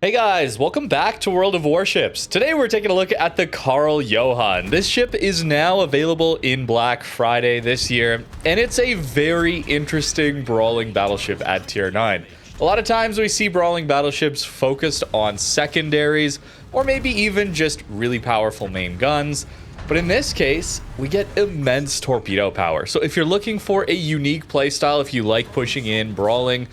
Hey guys, welcome back to World of Warships. Today we're taking a look at the Karl Johan. This ship is now available in Black Friday this year, and it's a very interesting brawling battleship at tier 9. A lot of times we see brawling battleships focused on secondaries, or maybe even just really powerful main guns. But in this case, we get immense torpedo power. So if you're looking for a unique playstyle, if you like pushing in, brawling,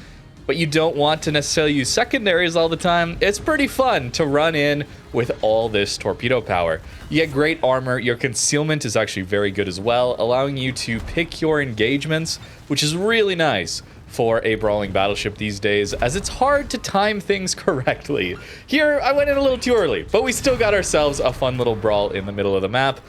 but you don't want to necessarily use secondaries all the time, it's pretty fun to run in with all this torpedo power. You get great armor, your concealment is actually very good as well, allowing you to pick your engagements, which is really nice for a brawling battleship these days, as it's hard to time things correctly. Here, I went in a little too early, but we still got ourselves a fun little brawl in the middle of the map.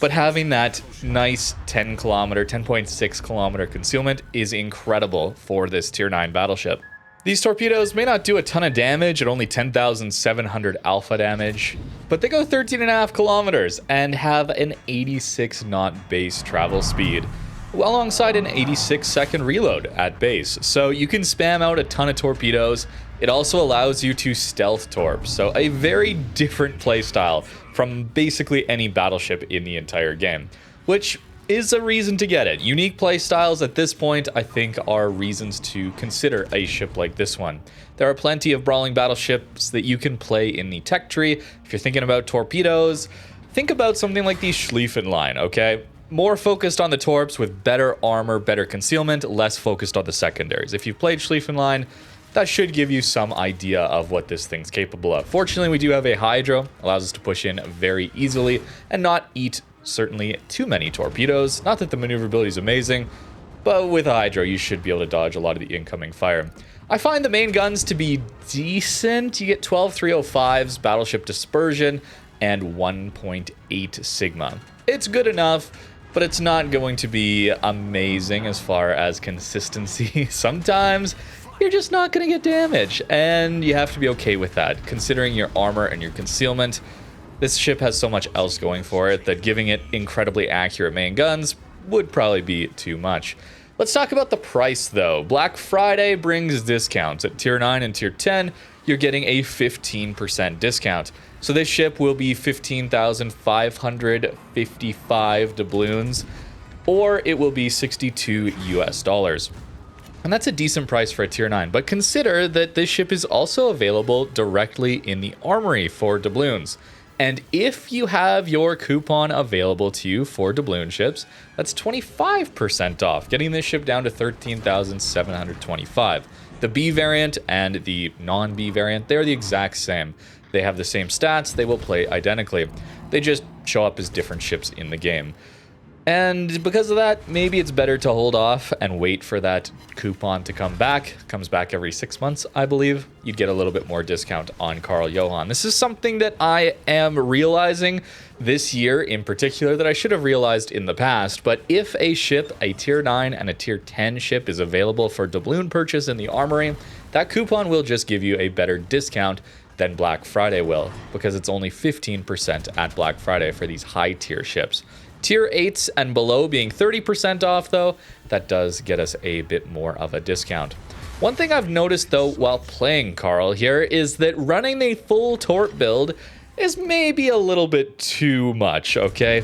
But having that nice 10.6 kilometer concealment is incredible for this tier 9 battleship. These torpedoes may not do a ton of damage at only 10,700 alpha damage, but they go 13.5 kilometers and have an 86 knot base travel speed, alongside an 86 second reload at base. So you can spam out a ton of torpedoes. It also allows you to stealth torps, so a very different playstyle from basically any battleship in the entire game, which is a reason to get it. Unique playstyles at this point, I think, are reasons to consider a ship like this one. There are plenty of brawling battleships that you can play in the tech tree. If you're thinking about torpedoes, think about something like the Schlieffen line, okay? More focused on the Torps with better armor, better concealment, less focused on the secondaries. If you've played Schlieffen line, that should give you some idea of what this thing's capable of. Fortunately, we do have a Hydro, allows us to push in very easily and not eat certainly too many torpedoes. Not that the maneuverability is amazing, but with a Hydro, you should be able to dodge a lot of the incoming fire. I find the main guns to be decent. You get 12 305s, Battleship Dispersion, and 1.8 Sigma. It's good enough, but it's not going to be amazing as far as consistency. Sometimes you're just not going to get damage, and you have to be okay with that. Considering your armor and your concealment, this ship has so much else going for it that giving it incredibly accurate main guns would probably be too much. Let's talk about the price, though. Black Friday brings discounts. At tier 9 and tier 10, you're getting a 15% discount. So this ship will be 15,555 doubloons, or it will be $62 US. And that's a decent price for a tier 9, but consider that this ship is also available directly in the Armory for doubloons. And if you have your coupon available to you for doubloon ships, that's 25% off, getting this ship down to 13,725. The B variant and the non-B variant, they're the exact same. They have the same stats, they will play identically. They just show up as different ships in the game. And because of that, maybe it's better to hold off and wait for that coupon to come back. Comes back every 6 months, I believe. You'd get a little bit more discount on Karl Johan. This is something that I am realizing this year in particular that I should have realized in the past. But if a ship, a tier 9 and a tier 10 ship is available for doubloon purchase in the Armory, that coupon will just give you a better discount than Black Friday will, because it's only 15% at Black Friday for these high tier ships. Tier 8s and below being 30% off, though, that does get us a bit more of a discount. One thing I've noticed, though, while playing Karl here is that running the full Torp build is maybe a little bit too much, okay?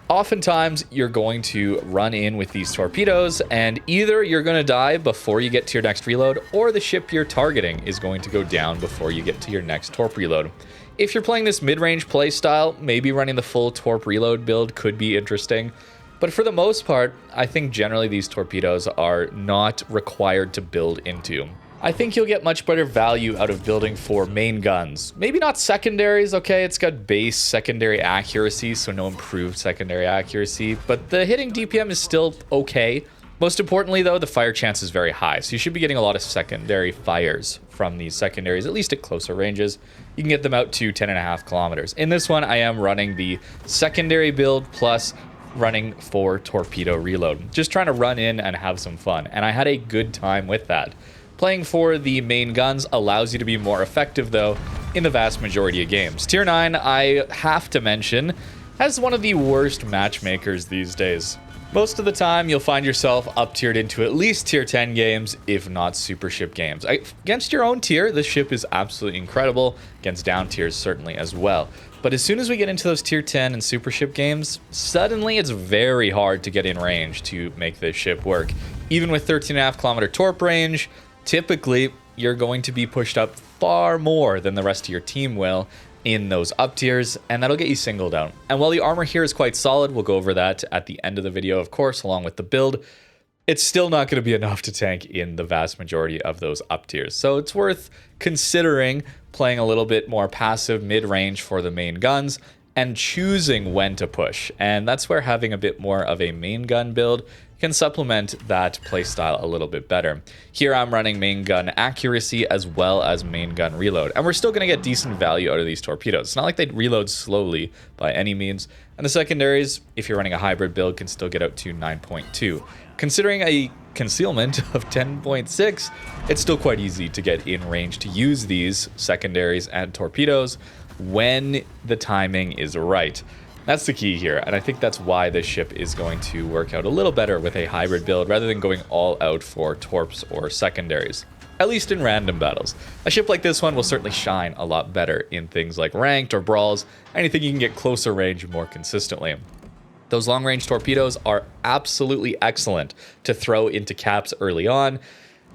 Oftentimes, you're going to run in with these torpedoes, and either you're going to die before you get to your next reload, or the ship you're targeting is going to go down before you get to your next Torp reload. If you're playing this mid-range playstyle, maybe running the full Torp reload build could be interesting. But for the most part, I think generally these torpedoes are not required to build into. I think you'll get much better value out of building for main guns. Maybe not secondaries, okay? It's got base secondary accuracy, so no improved secondary accuracy. But the hitting DPM is still okay. Most importantly, though, the fire chance is very high, so you should be getting a lot of secondary fires from these secondaries, at least at closer ranges. You can get them out to 10.5 kilometers. In this one, I am running the secondary build plus running for torpedo reload. Just trying to run in and have some fun, and I had a good time with that. Playing for the main guns allows you to be more effective, though, in the vast majority of games. Tier 9, I have to mention, has one of the worst matchmakers these days. Most of the time, you'll find yourself up-tiered into at least tier 10 games, if not super ship games. Against your own tier, this ship is absolutely incredible. Against down tiers, certainly as well. But as soon as we get into those tier 10 and super ship games, suddenly it's very hard to get in range to make this ship work. Even with 13.5 kilometer torp range, typically you're going to be pushed up far more than the rest of your team will in those up tiers, and that'll get you singled out. And while the armor here is quite solid, we'll go over that at the end of the video, of course, along with the build, it's still not going to be enough to tank in the vast majority of those up tiers. So it's worth considering playing a little bit more passive mid-range for the main guns and choosing when to push. And that's where having a bit more of a main gun build can supplement that playstyle a little bit better. Here I'm running main gun accuracy as well as main gun reload, and we're still going to get decent value out of these torpedoes. It's not like they reload slowly by any means, and the secondaries, if you're running a hybrid build, can still get out to 9.2. Considering a concealment of 10.6, it's still quite easy to get in range to use these secondaries and torpedoes when the timing is right. That's the key here, and I think that's why this ship is going to work out a little better with a hybrid build rather than going all out for torps or secondaries, at least in random battles. A ship like this one will certainly shine a lot better in things like ranked or brawls, anything you can get closer range more consistently. Those long-range torpedoes are absolutely excellent to throw into caps early on.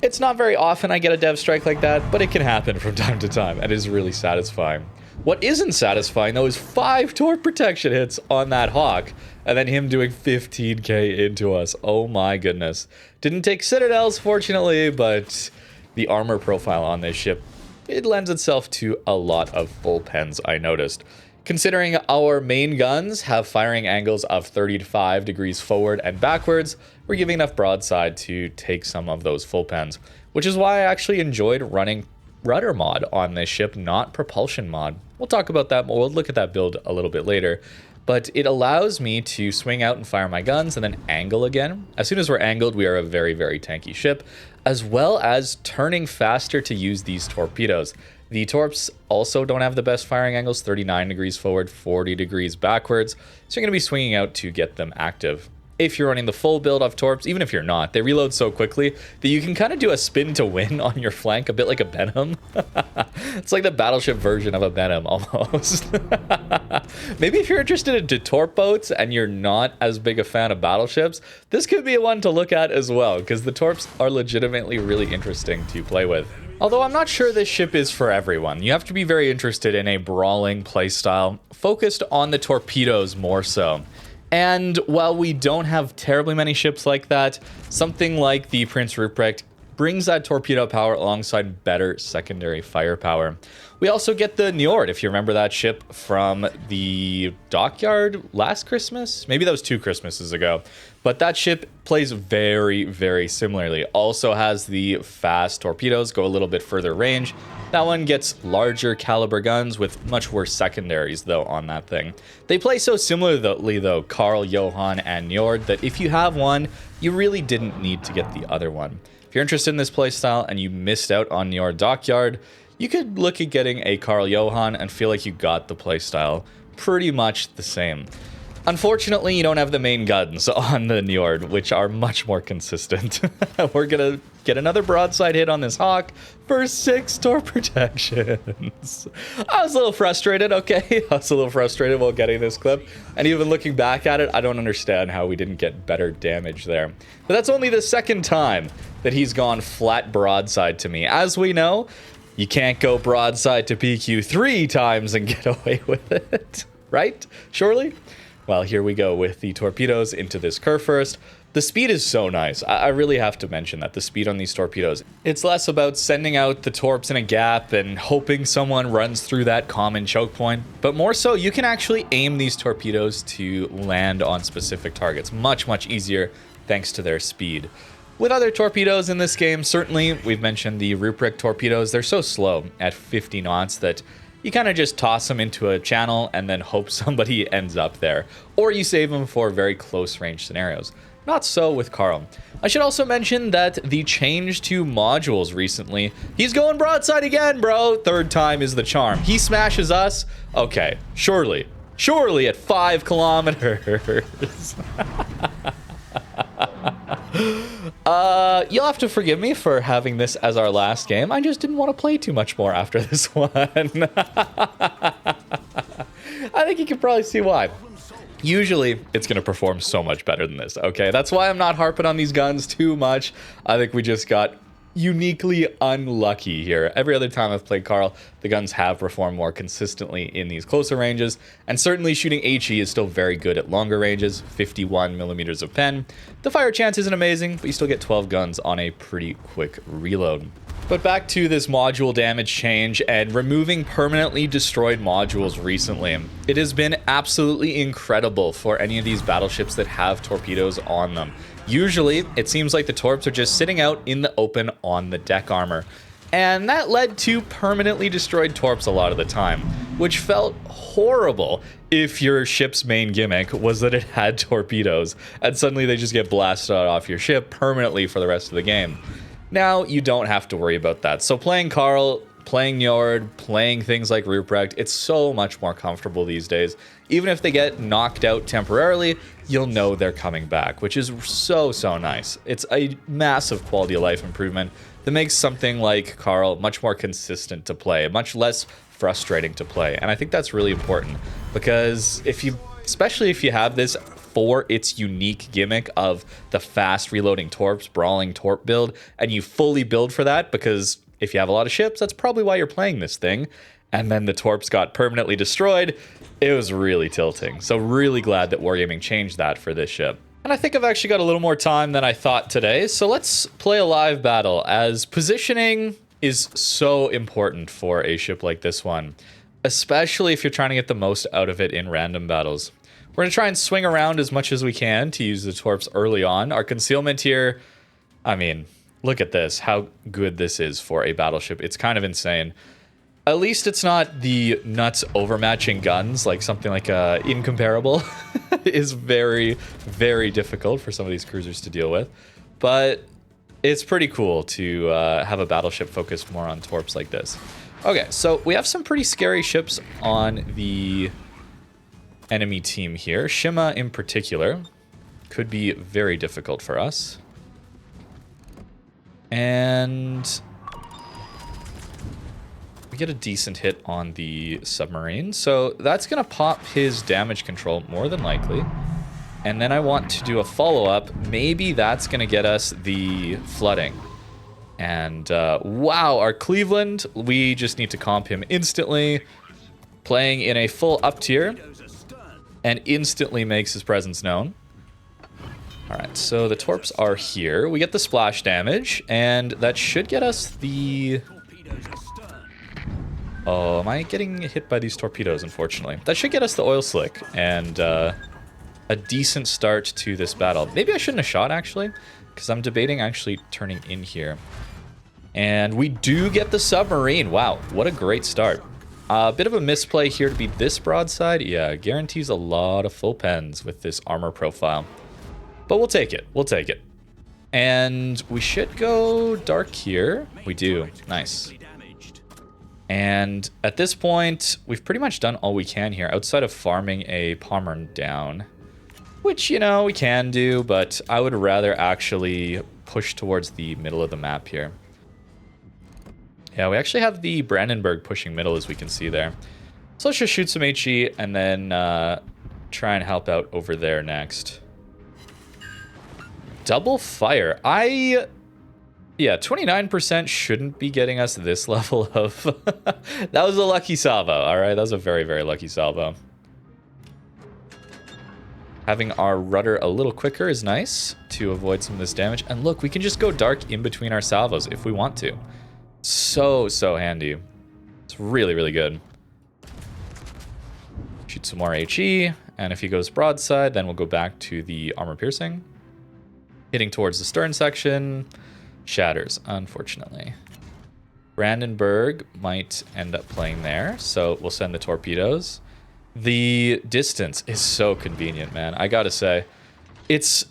It's not very often I get a dev strike like that, but it can happen from time to time, and it is really satisfying. What isn't satisfying, though, is 5 torp protection hits on that Hawk, and then him doing 15k into us. Oh my goodness. Didn't take Citadels, fortunately, but the armor profile on this ship, it lends itself to a lot of full pens, I noticed. Considering our main guns have firing angles of 35 degrees forward and backwards, we're giving enough broadside to take some of those full pens, which is why I actually enjoyed running rudder mod on this ship, not propulsion mod. We'll talk about that more. We'll look at that build a little bit later, but it allows me to swing out and fire my guns and then angle again. As soon as we're angled, we are a very, very tanky ship, as well as turning faster to use these torpedoes. The torps also don't have the best firing angles, 39 degrees forward, 40 degrees backwards, so you're going to be swinging out to get them active. If you're running the full build of torps, even if you're not, they reload so quickly that you can kind of do a spin to win on your flank, a bit like a Venom. It's like the Battleship version of a Venom, almost. Maybe if you're interested in torp boats and you're not as big a fan of battleships, this could be one to look at as well, because the torps are legitimately really interesting to play with. Although I'm not sure this ship is for everyone. You have to be very interested in a brawling playstyle, focused on the torpedoes more so. And while we don't have terribly many ships like that, something like the Prince Ruprecht brings that torpedo power alongside better secondary firepower. We also get the Njord, if you remember that ship from the dockyard last Christmas. Maybe that was 2 Christmases ago. But that ship plays very, very similarly. Also has the fast torpedoes, go a little bit further range. That one gets larger caliber guns with much worse secondaries, though, on that thing. They play so similarly, though, Karl, Johan, and Njord, that if you have one, you really didn't need to get the other one. If you're interested in this playstyle and you missed out on your dockyard, you could look at getting a Karl Johan and feel like you got the playstyle pretty much the same. Unfortunately, you don't have the main guns on the Njord, which are much more consistent. We're going to get another broadside hit on this Hawk for 6 torp protections. I was a little frustrated, okay? I was a little frustrated while getting this clip. And even looking back at it, I don't understand how we didn't get better damage there. But that's only the second time that he's gone flat broadside to me. As we know, you can't go broadside to PQ 3 times and get away with it, right? Surely? Well, here we go with the torpedoes into this curve first. The speed is so nice. I really have to mention that, the speed on these torpedoes. It's less about sending out the torps in a gap and hoping someone runs through that common choke point, but more so you can actually aim these torpedoes to land on specific targets. Much, much easier thanks to their speed. With other torpedoes in this game, certainly, we've mentioned the Ruprecht torpedoes. They're so slow at 50 knots that you kind of just toss them into a channel and then hope somebody ends up there. Or you save them for very close range scenarios. Not so with Karl. I should also mention that the change to modules recently, he's going broadside again, bro. 3rd time is the charm. He smashes us. Okay, surely at 5 kilometers. You'll have to forgive me for having this as our last game. I just didn't want to play too much more after this one. I think you can probably see why. Usually, it's going to perform so much better than this, okay? That's why I'm not harping on these guns too much. I think we just got uniquely unlucky here. Every other time I've played Karl, the guns have performed more consistently in these closer ranges, and certainly shooting HE is still very good at longer ranges, 51 millimeters of pen. The fire chance isn't amazing, but you still get 12 guns on a pretty quick reload. But back to this module damage change and removing permanently destroyed modules recently. It has been absolutely incredible for any of these battleships that have torpedoes on them. Usually, it seems like the Torps are just sitting out in the open on the deck armor. And that led to permanently destroyed Torps a lot of the time, which felt horrible if your ship's main gimmick was that it had torpedoes, and suddenly they just get blasted off your ship permanently for the rest of the game. Now, you don't have to worry about that. So playing Karl, playing Njord, playing things like Ruprecht, it's so much more comfortable these days. Even if they get knocked out temporarily, you'll know they're coming back, which is so, so nice. It's a massive quality of life improvement that makes something like Karl much more consistent to play, much less frustrating to play. And I think that's really important because especially if you have this for its unique gimmick of the fast reloading Torps, brawling Torp build, and you fully build for that because if you have a lot of ships, that's probably why you're playing this thing. And then the Torps got permanently destroyed. It was really tilting. So really glad that Wargaming changed that for this ship. And I think I've actually got a little more time than I thought today. So let's play a live battle, as positioning is so important for a ship like this one, especially if you're trying to get the most out of it in random battles. We're going to try and swing around as much as we can to use the Torps early on. Our concealment here, I mean, look at this, how good this is for a battleship. It's kind of insane. At least it's not the nuts overmatching guns, like something like Incomparable is very, very difficult for some of these cruisers to deal with. But it's pretty cool to have a battleship focused more on Torps like this. Okay, so we have some pretty scary ships on the enemy team here. Shima in particular could be very difficult for us. And we get a decent hit on the submarine. So that's going to pop his damage control more than likely. And then I want to do a follow-up. Maybe that's going to get us the flooding. And wow, our Cleveland, we just need to comp him instantly. Playing in a full up tier. And instantly makes his presence known. Alright, so the Torps are here. We get the splash damage, and that should get us the... Oh, am I getting hit by these torpedoes, unfortunately? That should get us the oil slick, and a decent start to this battle. Maybe I shouldn't have shot, actually, because I'm debating actually turning in here. And we do get the submarine. Wow, what a great start. A bit of a misplay here to be this broadside. Yeah, guarantees a lot of full pens with this armor profile. But we'll take it. We'll take it. And we should go dark here. We do. Nice. And at this point, we've pretty much done all we can here outside of farming a Pommern down. Which, you know, we can do, but I would rather actually push towards the middle of the map here. Yeah, we actually have the Brandenburg pushing middle, as we can see there. So let's just shoot some HE and then try and help out over there next. Double fire. Yeah, 29% shouldn't be getting us this level of... That was a lucky salvo, all right? That was a very, very lucky salvo. Having our rudder a little quicker is nice to avoid some of this damage. And look, we can just go dark in between our salvos if we want to. So, so handy. It's really, really good. Shoot some more HE, and if he goes broadside, then we'll go back to the armor piercing. Hitting towards the stern section. Shatters, unfortunately. Brandenburg might end up playing there, so we'll send the torpedoes. The distance is so convenient, man. I gotta say, it's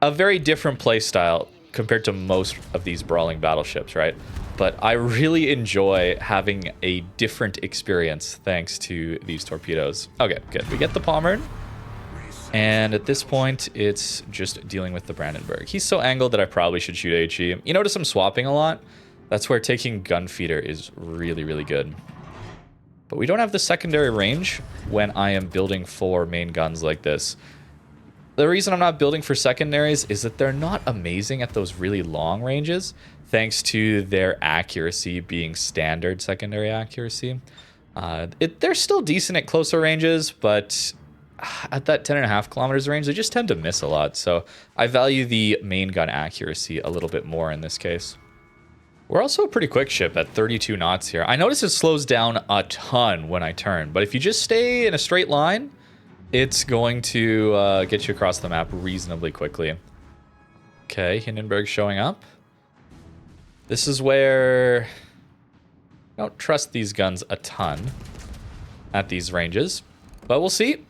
a very different play style compared to most of these brawling battleships, right? But I really enjoy having a different experience thanks to these torpedoes. Okay, good. We get the Pommern. And at this point, it's just dealing with the Brandenburg. He's so angled that I probably should shoot HE. You notice I'm swapping a lot? That's where taking gun feeder is really, really good. But we don't have the secondary range when I am building for main guns like this. The reason I'm not building for secondaries is that they're not amazing at those really long ranges, thanks to their accuracy being standard secondary accuracy. They're still decent at closer ranges, but at that 10.5 kilometers range, they just tend to miss a lot. So I value the main gun accuracy a little bit more in this case. We're also a pretty quick ship at 32 knots here. I notice it slows down a ton when I turn, but if you just stay in a straight line, it's going to get you across the map reasonably quickly. Okay, Hindenburg showing up. This is where I don't trust these guns a ton at these ranges, but we'll see.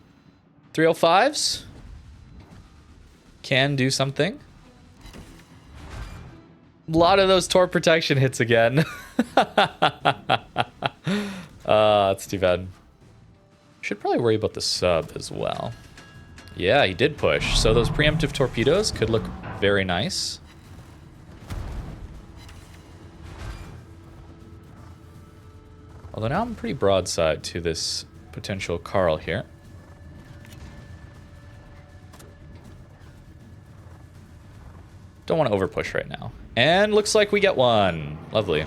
305s can do something. A lot of those Torp protection hits again. That's too bad. Should probably worry about the sub as well. Yeah, he did push. So those preemptive torpedoes could look very nice. Although now I'm pretty broadside to this potential Karl here. Don't want to overpush right now. And looks like we get one. Lovely.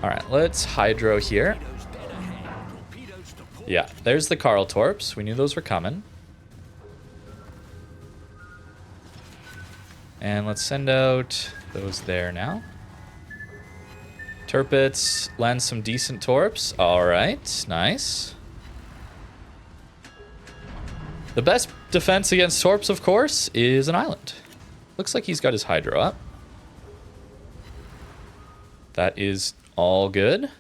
Alright, let's hydro here. Yeah, there's the Karl Torps. We knew those were coming. And let's send out those there now. Tirpitz lands some decent Torps. Alright, nice. The best defense against Torps, of course, is an island. Looks like he's got his hydro up. That is all good.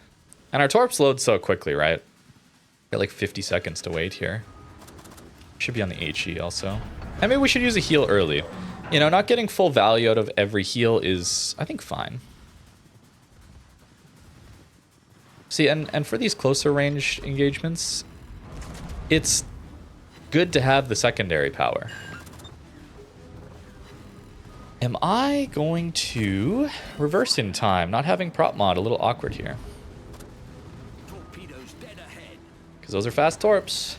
And our Torps load so quickly, right? Got like 50 seconds to wait here. Should be on the HE also. I mean, we should use a heal early. You know, not getting full value out of every heal is, I think, fine. See, and for these closer range engagements, it's good to have the secondary power. Am I going to reverse in time? Not having prop mod, a little awkward here. Because those are fast Torps.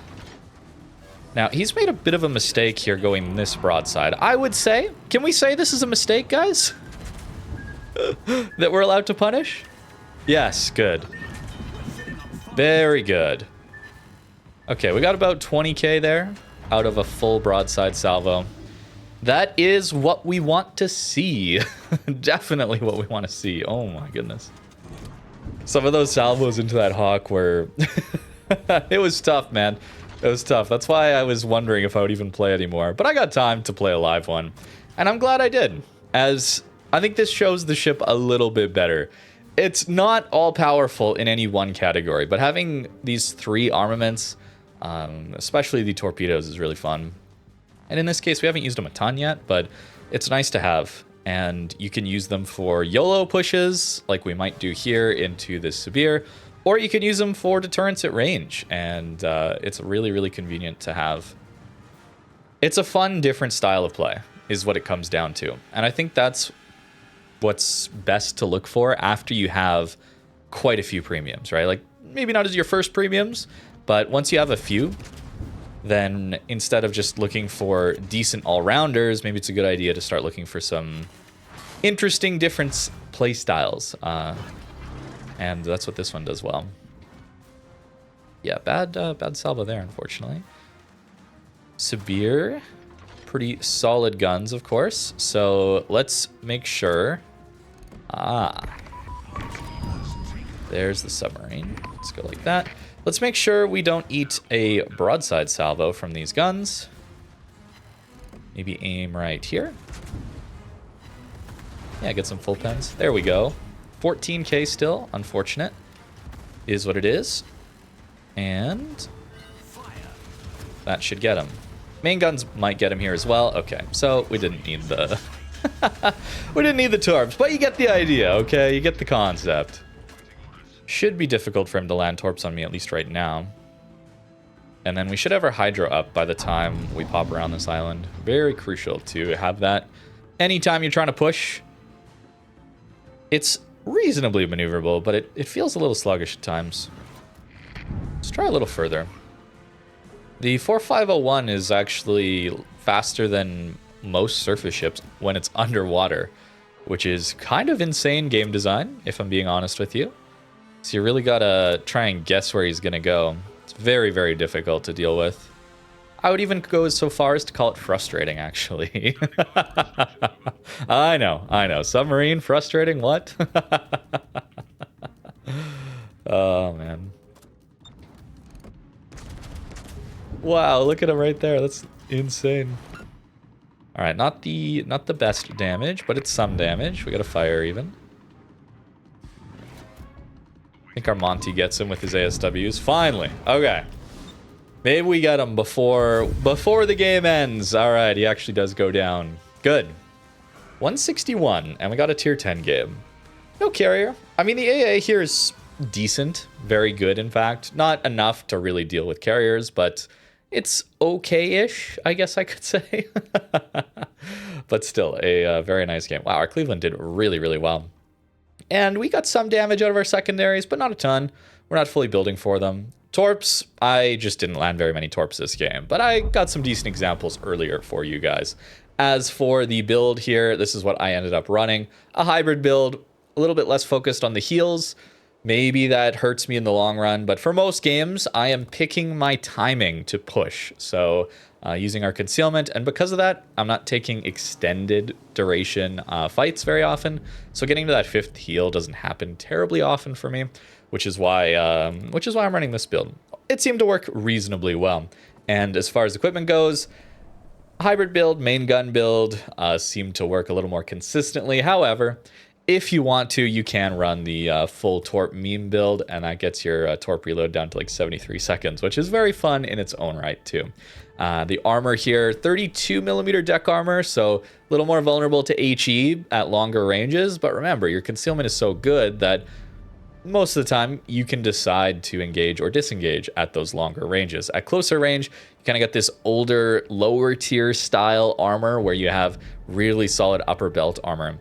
Now, he's made a bit of a mistake here going this broadside. I would say, can we say this is a mistake, guys? That we're allowed to punish? Yes, good. Very good. Okay, we got about 20k there out of a full broadside salvo. That is what we want to see. Definitely what we want to see. Oh my goodness. Some of those salvos into that Hawk were... It was tough, man. It was tough. That's why I was wondering if I would even play anymore. But I got time to play a live one. And I'm glad I did. As I think this shows the ship a little bit better. It's not all powerful in any one category. But having these three armaments, especially the torpedoes, is really fun. And in this case, we haven't used them a ton yet. But it's nice to have. And you can use them for YOLO pushes, like we might do here into this Sibir. Or you can use them for deterrence at range, and it's really, really convenient to have. It's a fun, different style of play, is what it comes down to. And I think that's what's best to look for after you have quite a few premiums, right? Like, maybe not as your first premiums, but once you have a few, then instead of just looking for decent all-rounders, maybe it's a good idea to start looking for some interesting, different play styles. And that's what this one does well. Yeah, bad salvo there, unfortunately. Sibir, pretty solid guns, of course. So let's make sure. There's the submarine. Let's go like that. Let's make sure we don't eat a broadside salvo from these guns. Maybe aim right here. Yeah, get some full pens. There we go. 14k still, unfortunate, is what it is. And that should get him. Main guns might get him here as well. Okay, so we didn't need the We didn't need the Torps, but you get the idea, okay? You get the concept. Should be difficult for him to land Torps on me, at least right now. And then we should have our Hydro up by the time we pop around this island. Very crucial to have that. Anytime you're trying to push, it's reasonably maneuverable, but it feels a little sluggish at times. Let's try a little further. The 4501 is actually faster than most surface ships when it's underwater, which is kind of insane game design, if I'm being honest with you. So you really gotta try and guess where he's gonna go. It's very, very difficult to deal with. I would even go so far as to call it frustrating, actually. I know. Submarine, frustrating, what? Oh, man. Wow, look at him right there. That's insane. All right, not the best damage, but it's some damage. We got a fire even. I think our Monty gets him with his ASWs. Finally. Okay. Maybe we get him before the game ends. All right, he actually does go down. Good. 161, and we got a tier 10 game. No carrier. I mean, the AA here is decent. Very good, in fact. Not enough to really deal with carriers, but it's okay-ish, I guess I could say. But still, a very nice game. Wow, our Cleveland did really, really well. And we got some damage out of our secondaries, but not a ton. We're not fully building for them. Torps, I just didn't land very many Torps this game, but I got some decent examples earlier for you guys. As for the build here, this is what I ended up running. A hybrid build, a little bit less focused on the heals. Maybe that hurts me in the long run, but for most games, I am picking my timing to push. So using our concealment, and because of that, I'm not taking extended duration fights very often. So getting to that 5th heal doesn't happen terribly often for me, which is why I'm running this build. It seemed to work reasonably well. And as far as equipment goes, hybrid build, main gun build seemed to work a little more consistently. However, if you want to, you can run the full Torp meme build, and that gets your Torp reload down to like 73 seconds, which is very fun in its own right too. The armor here, 32mm deck armor, so a little more vulnerable to HE at longer ranges, but remember, your concealment is so good that most of the time you can decide to engage or disengage at those longer ranges. At closer range, you kind of get this older, lower tier style armor where you have really solid upper belt armor.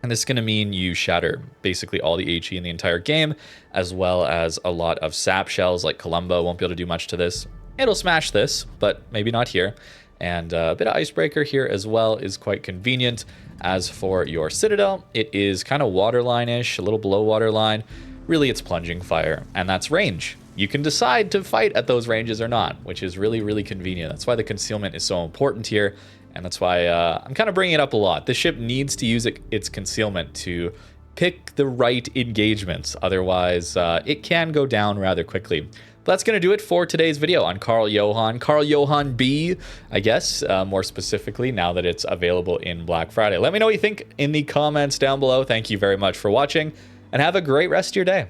And this is going to mean you shatter basically all the HE in the entire game, as well as a lot of sap shells like Columbo won't be able to do much to this. It'll smash this, but maybe not here. And a bit of Icebreaker here as well is quite convenient. As for your Citadel, it is kind of waterline-ish, a little below waterline. Really, it's plunging fire, and that's range. You can decide to fight at those ranges or not, which is really, really convenient. That's why the concealment is so important here, and that's why I'm kind of bringing it up a lot. The ship needs to use its concealment to pick the right engagements. Otherwise, it can go down rather quickly. But that's going to do it for today's video on Karl Johan. Karl Johan B, I guess, more specifically, now that it's available in Black Friday. Let me know what you think in the comments down below. Thank you very much for watching, and have a great rest of your day.